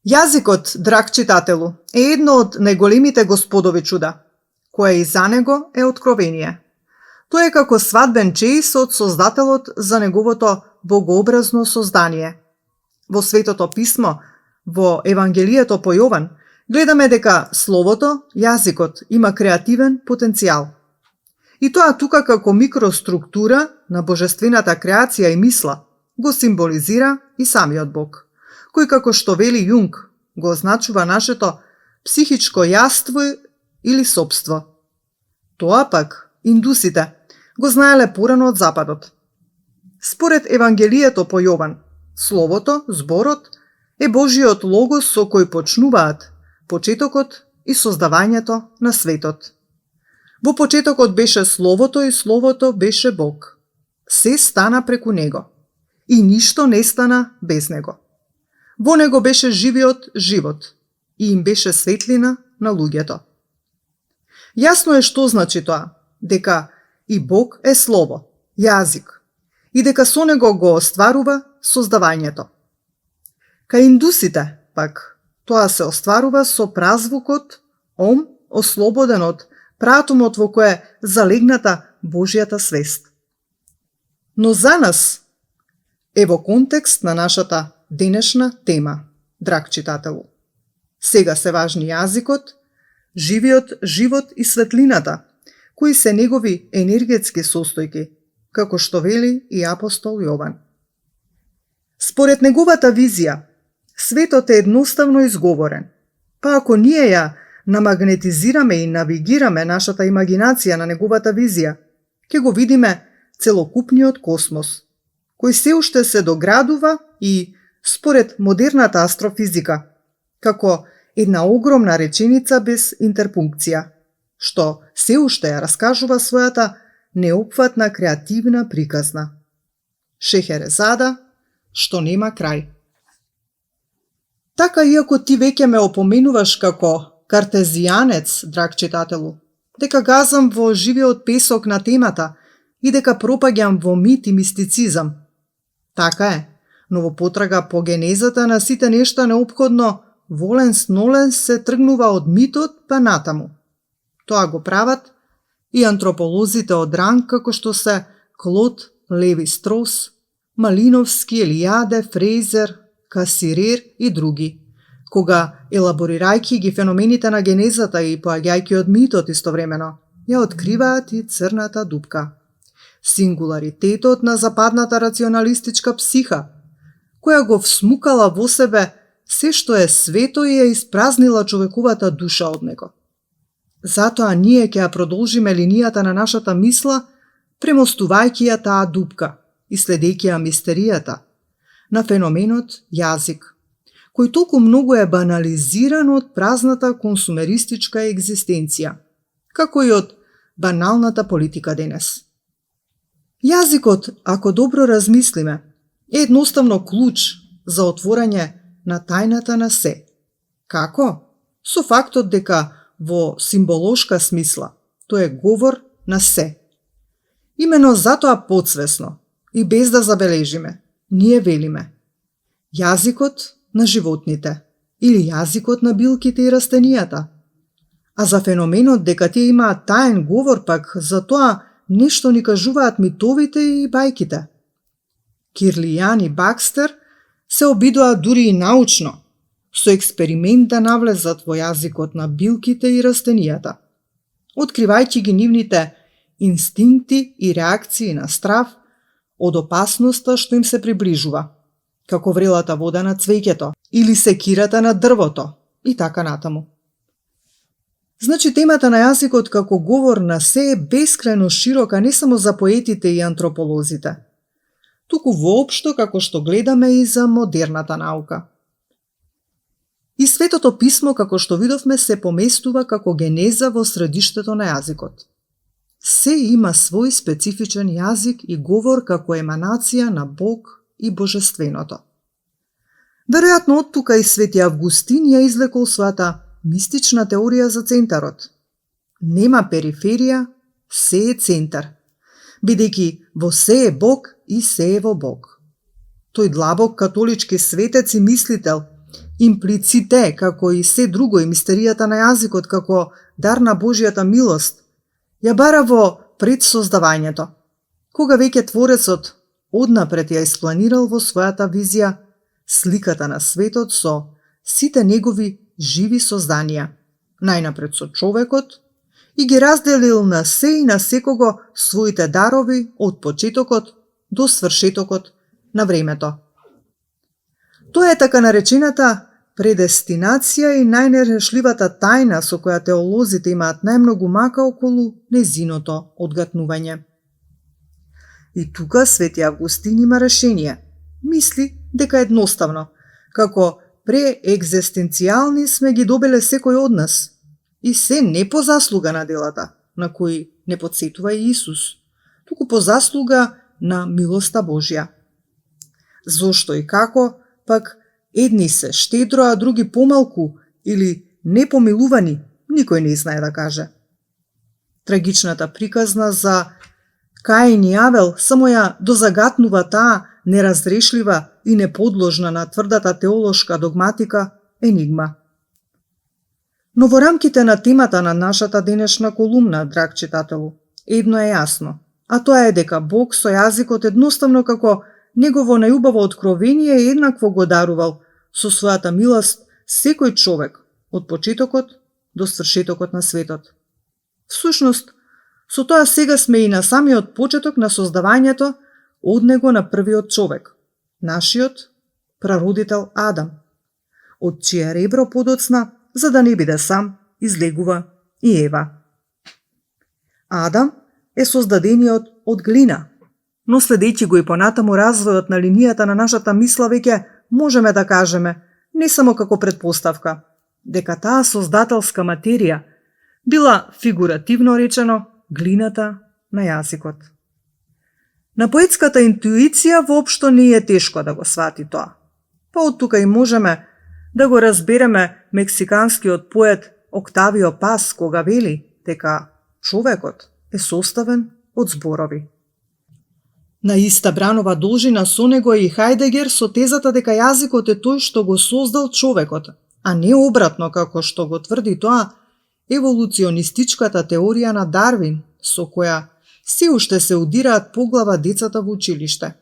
Јазикот, драг читателу, е едно од најголемите господови чуда, кое и за него е откровение. Тој е како свадбен чеис од Создателот за неговото богообразно создание. Во Светото писмо, во Евангелието по Јован, гледаме дека словото, јазикот, има креативен потенцијал. И тоа тука како микроструктура на божествената креација и мисла го символизира и самиот Бог, кој како што вели Јунг го означува нашето психичко јаство или собство. Тоа пак индусите го знаеле порано од Западот. Според Евангелието по Јован, словото, зборот, е Божиот логос со кој почнуваат почетокот и создавањето на светот. Во почетокот беше словото и словото беше Бог. Се стана преку него и ништо не стана без него. Во него беше живиот живот и им беше светлина на луѓето. Јасно е што значи тоа, дека и Бог е слово, јазик, и дека со него го остварува создавањето. Кај индусите, пак, тоа се остварува со празвукот ом, ослободен од пратумот во кое залегната Божјата свест. Но за нас е во контекст на нашата денешна тема, драг читателу. Сега се важни јазикот, живиот живот и светлината, кои се негови енергетски состојки, како што вели и апостол Јован. Според неговата визија, светот е едноставно изговорен, па ако ние ја намагнетизираме и навигираме нашата имагинација на неговата визија, ќе го видиме целокупниот космос, кој се уште се доградува и, според модерната астрофизика, како една огромна реченица без интерпункција, што се уште ја раскажува својата неопфатна креативна приказна. Шехерезада, што нема крај. Така, иако ти веќе ме опоменуваш како картезијанец, драг читателу, дека газам во живиот песок на темата и дека пропаѓам во мит и мистицизам. Така е, но во потрага по генезата на сите нешта неопходно воленс-ноленс се тргнува од митот па натаму. Тоа го прават и антрополозите од ранг како што се Клод Леви-Строс, Малиновски, Елијаде, Фрейзер, Касирер и други, кога, елаборирајќи ги феномените на генезата и поаѓајќи од митот истовремено, ја откриваат и црната дупка. Сингуларитетот на западната рационалистичка психа, која го всмукала во себе се што е свето и ја испразнила човековата душа од него. Затоа ние ќе ја продолжиме линијата на нашата мисла, премостувајќи ја таа дупка и следејќи ја мистеријата на феноменот јазик, кој толку многу е банализиран од празната консумеристичка екзистенција, како и од баналната политика денес. Јазикот, ако добро размислиме, е едноставно клуч за отворање на тајната на се. Како? Со фактот дека во символошка смисла тој е говор на се. Имено затоа подсвесно и без да забележиме, ние велиме јазикот на животните или јазикот на билките и растенијата. А за феноменот дека тие имаат таен говор пак, за тоа нешто ни кажуваат митовите и бајките. Кирлијан и Бакстер се обидоа дури и научно, со експеримент да навлезат во јазикот на билките и растенијата, откривајќи ги нивните инстинкти и реакции на страв од опасноста што им се приближува, како врелата вода на цвеќето или секирата на дрвото и така натаму. Значи, темата на јазикот како говор на се е бескрајно широка не само за поетите и антрополозите, туку воопшто како што гледаме и за модерната наука. И Светото писмо, како што видовме, се поместува како генеза во средиштето на јазикот. Се има свој специфичен јазик и говор како еманација на Бог и Божественото. Веројатно од тука и Свети Августин ја извлекол својата мистична теорија за центарот. Нема периферија, се е центар, бидејќи во се е Бог и се е во Бог. Тој длабок католички светец и мислител имплиците, како и се друго и мистеријата на јазикот како дар на Божјата милост, ја бара во предсоздавањето, кога веќе Творецот однапред ја испланирал во својата визија сликата на светот со сите негови живи созданија, најнапред со човекот, и ги разделил на се и на секого своите дарови од почетокот до свршетокот на времето. Тоа е така наречената предестинација и најнерешливата тајна со која теолозите имаат најмногу мака околу незиното одгатнување. И тука Свети Августин има решение. Мисли дека едноставно, како преекзистенцијални сме ги добиле секој од нас, и се не по заслуга на делата, на кои не подсетува и Исус, туку по заслуга на милоста Божја. Зошто и како, пак едни се штедро, а други помалку или непомилувани, никој не знае да каже. Трагичната приказна за Каин и Авел само ја дозагатнува таа неразрешлива и неподложна на тврдата теолошка догматика енигма. Но во рамките на темата на нашата денешна колумна, драг читателу, едно е јасно, а тоа е дека Бог со јазикот едноставно како негово најубаво откровение еднакво го дарувал со својата милост секој човек од почетокот до свршетокот на светот. Всушност, со тоа сега сме и на самиот почеток на создавањето од него на првиот човек, нашиот прародител Адам, од чие ребро подоцна, за да не биде сам, излегува и Ева. Адам е создадениот од глина, но следејќи го и понатаму развојот на линијата на нашата мисла, веќе можеме да кажеме, не само како предпоставка, дека таа создателска материја била фигуративно речено глината на јазикот. На поетската интуиција воопшто не е тешко да го свати тоа. Па од тука и можеме да го разбереме мексиканскиот поет Октавио Пас кога вели дека човекот е составен од зборови. На иста бранова должина со него и Хајдегер со тезата дека јазикот е тој што го создал човекот, а не обратно како што го тврди тоа еволуционистичката теорија на Дарвин, со која се уште се удираат по глава децата во училиште.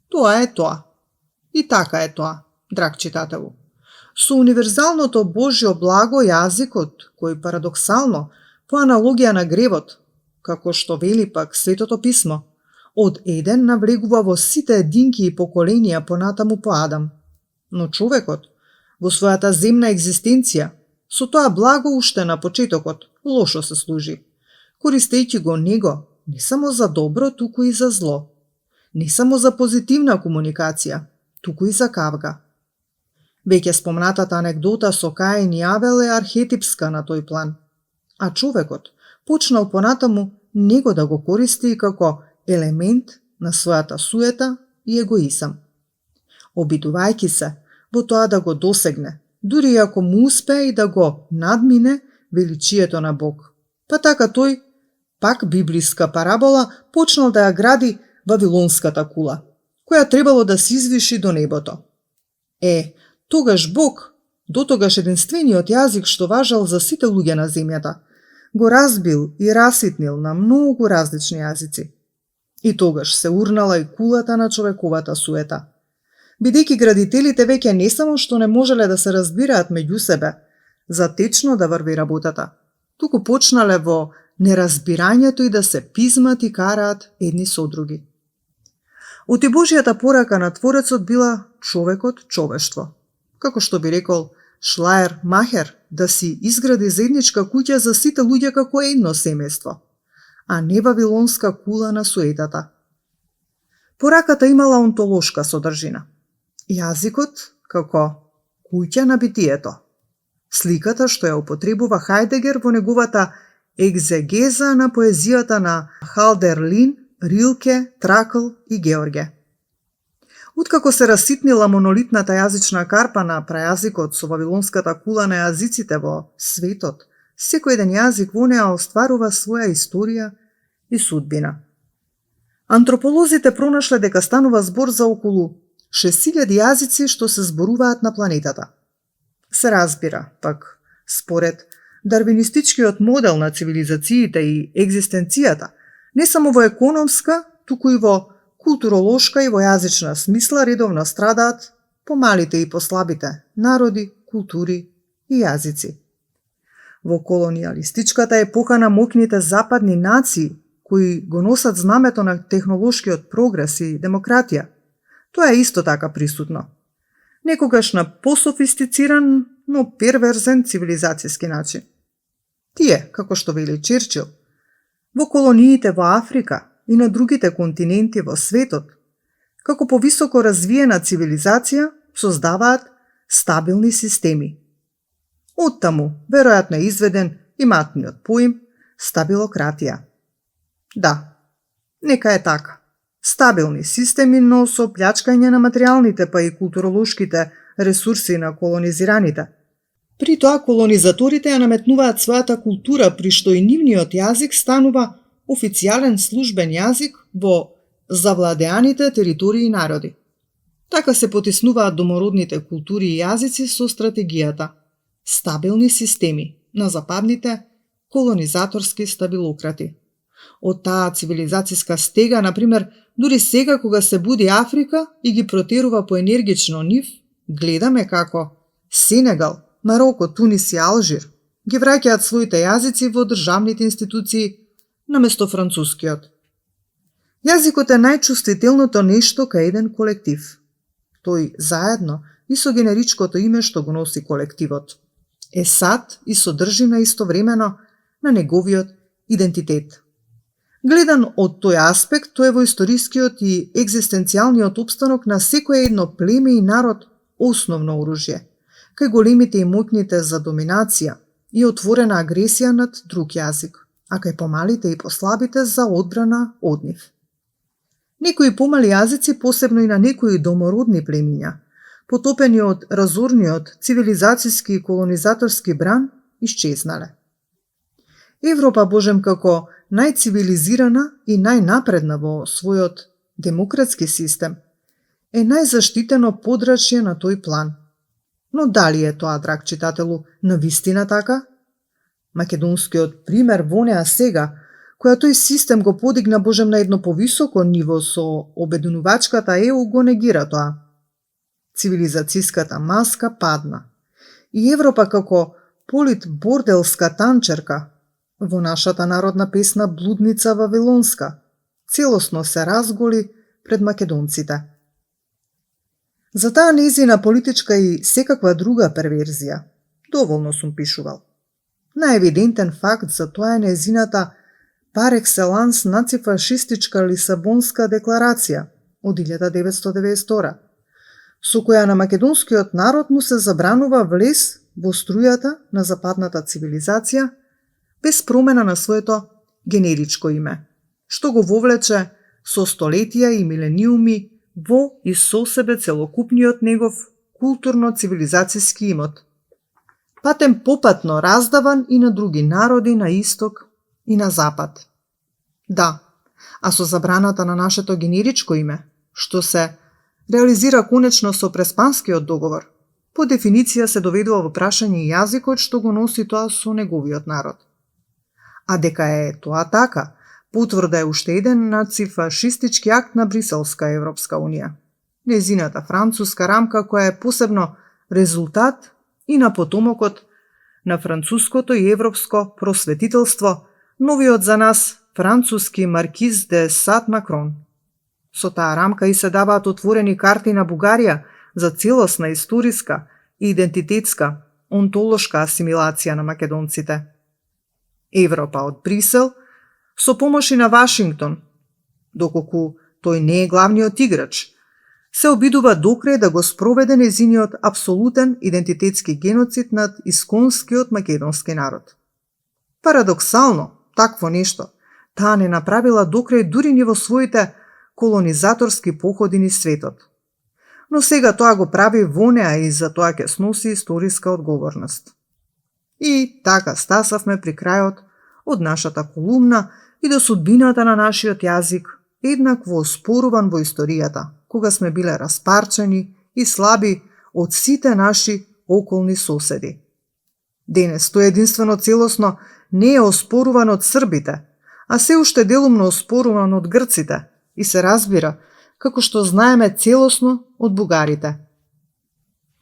Тоа е тоа. И така е тоа, драг читателу. Со универзалното Божјо благо јазикот, кој парадоксално, по аналогија на гревот, како што вели пак Светото писмо, од еден навлегува во сите единки и поколенија понатаму по Адам. Но човекот, во својата земна екзистенција, со тоа благо уште на почетокот, лошо се служи, користејќи го него не само за добро, туку и за зло. Не само за позитивна комуникација, туку и за кавга. Веќе спомнатата анекдота со Каин и Авел е архетипска на тој план, а човекот почнал понатаму него да го користи како елемент на својата суета и егоизам, обидувајќи се во тоа да го досегне, дури ако му успее и да го надмине величието на Бог. Па така тој, пак библиска парабола, почнал да ја гради Вавилонската кула, која требало да се извиши до небото. Тогаш Бог, дотогаш единствениот јазик што важал за сите луѓе на земјата, го разбил и раситнил на многу различни јазици. И тогаш се урнала и кулата на човековата суета. Бидејќи градителите веќе не само што не можеле да се разбираат меѓу себе, за течно да врви работата, туку почнале во неразбирањето и да се пизмат и караат едни со други. Оти Божјата порака на Творецот била човекот човештво. Како што би рекол Шлаер Махер, да си изгради заедничка куќа за сите луѓе како едно семејство, а не вавилонска кула на суетата. Пораката имала онтолошка содржина. Јазикот како куќа на битието. Сликата што ја употребува Хајдегер во неговата екзегеза на поезијата на Халдерлин, Рилке, Тракл и Георге. Откако се раситнила монолитната јазична карпа на прајазикот со вавилонската кула на јазиците во светот, секој еден јазик во неа остварува своја историја и судбина. Антрополозите пронашле дека станува збор за околу 6000 јазици што се зборуваат на планетата, Се разбира, пак, според дарвинистичкиот модел на цивилизациите и екзистенцијата, не само во економска, туку и во културолошка и во јазична смисла редовно страдаат помалите и послабите народи, култури и јазици. Во колонијалистичката епоха на моќните западни нации, кои го носат знамето на технолошкиот прогрес и демократија, тоа е исто така присутно. Некогаш на пософистициран, но перверзен цивилизацијски начин. Тие, како што вели Черчил, во колониите во Африка и на другите континенти во светот, како повисоко развиена цивилизација, создаваат стабилни системи. Оттаму, веројатно е изведен и матниот поим стабилократија. Да, нека е така. Стабилни системи, но со плјачкање на материјалните па и културолошките ресурси на колонизираните. При тоа колонизаторите ја наметнуваат својата култура, при што и нивниот јазик станува официјален службен јазик во завладеаните територии и народи. Така се потиснуваат домородните култури и јазици со стратегијата стабилни системи на западните колонизаторски стабилократи. Од таа цивилизацијска стега, например, дури сега кога се буди Африка и ги протерува поенергично нив, гледаме како Сенегал, Мароко, Тунис и Алжир ги враќаат своите јазици во државните институции наместо францускиот. Јазикот е најчувствителното нешто кај еден колектив. Тој заедно и со генеричкото име што го носи колективот е сад и содржина истовремено на неговиот идентитет. Гледан од тој аспект, тој е во историскиот и екзистенцијалниот опстанок на секое едно племе и народ основно оружје, кај големите и моќните за доминација и отворена агресија над друг јазик, а кај помалите и послабите за одбрана од нив. Некои помали јазици, посебно и на некои домородни племиња, потопени од разорниот цивилизацијски и колонизаторски бран, исчезнале. Европа, божем како најцивилизирана и најнапредна во својот демократски систем, е најзаштитено подрачје на тој план. Но дали е тоа, драг читателу, навистина така? Македонскиот пример во неа сега, која тој систем го подигна божем на едно повисоко ниво со обединувачката ЕУ, го негира тоа. Цивилизацијската маска падна. И Европа како политборделска танчерка во нашата народна песна Блудница Вавилонска целосно се разголи пред македонците. За таа нејзина политичка и секаква друга перверзија доволно сум пишувал. Најевидентен факт за тоа е нејзината пар екселанс нацифашистичка Лисабонска декларација од 1992, со која на македонскиот народ му се забранува влез во струјата на западната цивилизација без промена на своето генеричко име, што го вовлече со столетија и милениуми во и со себе целокупниот негов културно-цивилизацијски имот, патем попатно раздаван и на други народи на исток и на запад. Да, а со забраната на нашето генеричко име, што се реализира конечно со Преспанскиот договор, по дефиниција се доведува во прашање јазикот што го носи тоа со неговиот народ. А дека е тоа така, потврда е уште еден нацифашистички акт на Бриселска Европска Унија. Нејзината француска рамка која е посебно резултат и на потомокот на француското и европско просветителство, новиот за нас француски маркиз де Сад Макрон. Со таа рамка и се даваат отворени карти на Бугарија за целосна историска и идентитетска онтолошка асимилација на македонците. Европа од Брисел со помош и на Вашингтон, доколку тој не е главниот играч, се обидува докрај да го спроведе нејзиниот апсолутен идентитетски геноцид над исконскиот македонски народ. Парадоксално, такво нешто, таа не направила докрај дури ни во своите колонизаторски походи низ светот. Но сега тоа го прави во неа и за тоа ќе сноси историска одговорност. И така стасавме при крајот од нашата колумна и до судбината на нашиот јазик, еднакво оспоруван во историјата, кога сме биле распарчени и слаби од сите наши околни соседи. Денес тој единствено целосно не е оспоруван од србите, а се уште делумно оспоруван од грците и се разбира, како што знаеме, целосно од бугарите.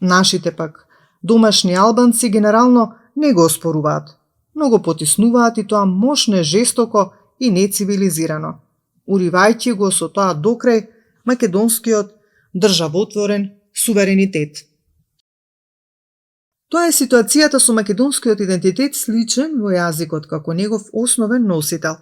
Нашите пак домашни албанци генерално не го оспоруваат, но го потиснуваат и тоа мощно, жестоко и нецивилизирано, уривајќи го со тоа докрај македонскиот државотворен суверенитет. Тоа е ситуацијата со македонскиот идентитет сличен во јазикот како негов основен носител.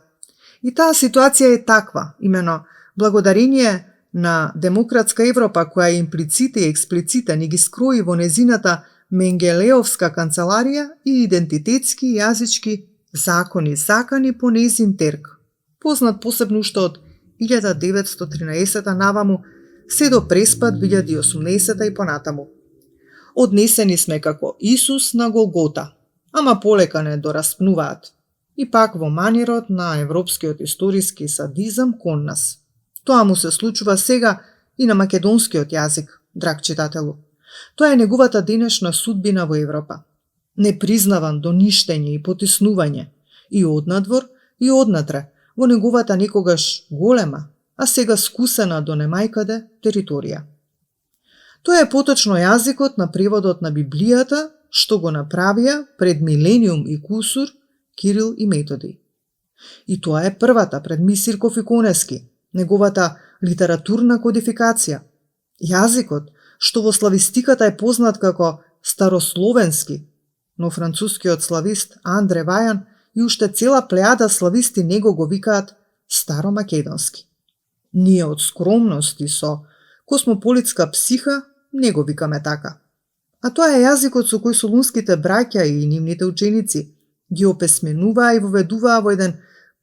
И таа ситуација е таква, имено благодарение на демократска Европа која имплиците и експлиците ни ги скрои во незината Менгелеовска канцеларија и идентитетски и јазички закони закани по незин терк, познат посебно уште од 1913 наваму, се до преспад 2080 и понатаму. Однесени сме како Исус на Голгота, ама полека не дораспнуваат. И пак во манирот на европскиот историски садизам кон нас. Тоа му се случува сега и на македонскиот јазик, драг читателу. Тоа е неговата денешна судбина во Европа. Непризнаван до ништење и потиснување, и однадвор, и однатре, во неговата некогаш голема, а сега скусена до немајкаде територија. Тоа е поточно јазикот на преводот на Библијата, што го направија пред милениум и кусур Кирил и Методи. И тоа е првата пред Мисирков и Конески, неговата литературна кодификација. Јазикот, што во славистиката е познат како старословенски, но францускиот славист Андре Вајан и уште цела плејада слависти него го викаат старомакедонски. Ние од скромност и со космополитска психа не го викаме така. А тоа е јазикот со кој солунските браќа и нивните ученици ги опесменуваа и воведуваа во еден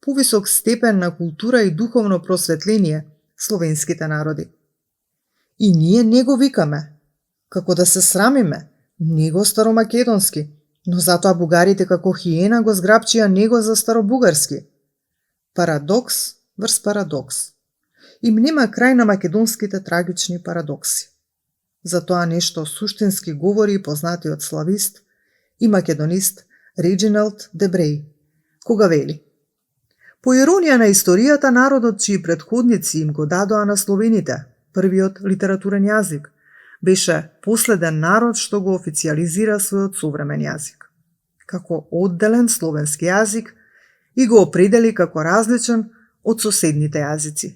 повисок степен на култура и духовно просветление словенските народи. И ние не го викаме, како да се срамиме, него старомакедонски, но затоа бугарите како хиена го зграбчија него за старобугарски. Парадокс врз парадокс. Им нема крај на македонските трагични парадокси. За тоа нешто суштински говори познатиот славист и македонист Реджиналд Дебреј, кога вели: по иронија на историјата, народот чии претходници им го дадоа на словените првиот литературен јазик, беше последен народ што го официализира својот современ јазик, како одделен словенски јазик и го определи како различен од соседните јазици,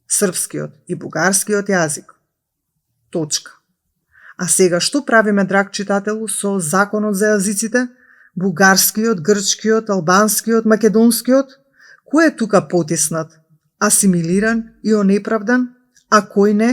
српскиот и бугарскиот јазик. Точка. А сега што правиме, драг читателу, со законот за јазиците? Бугарскиот, грчкиот, албанскиот, македонскиот? Кој е тука потиснат, асимилиран и онеправдан, а кој не?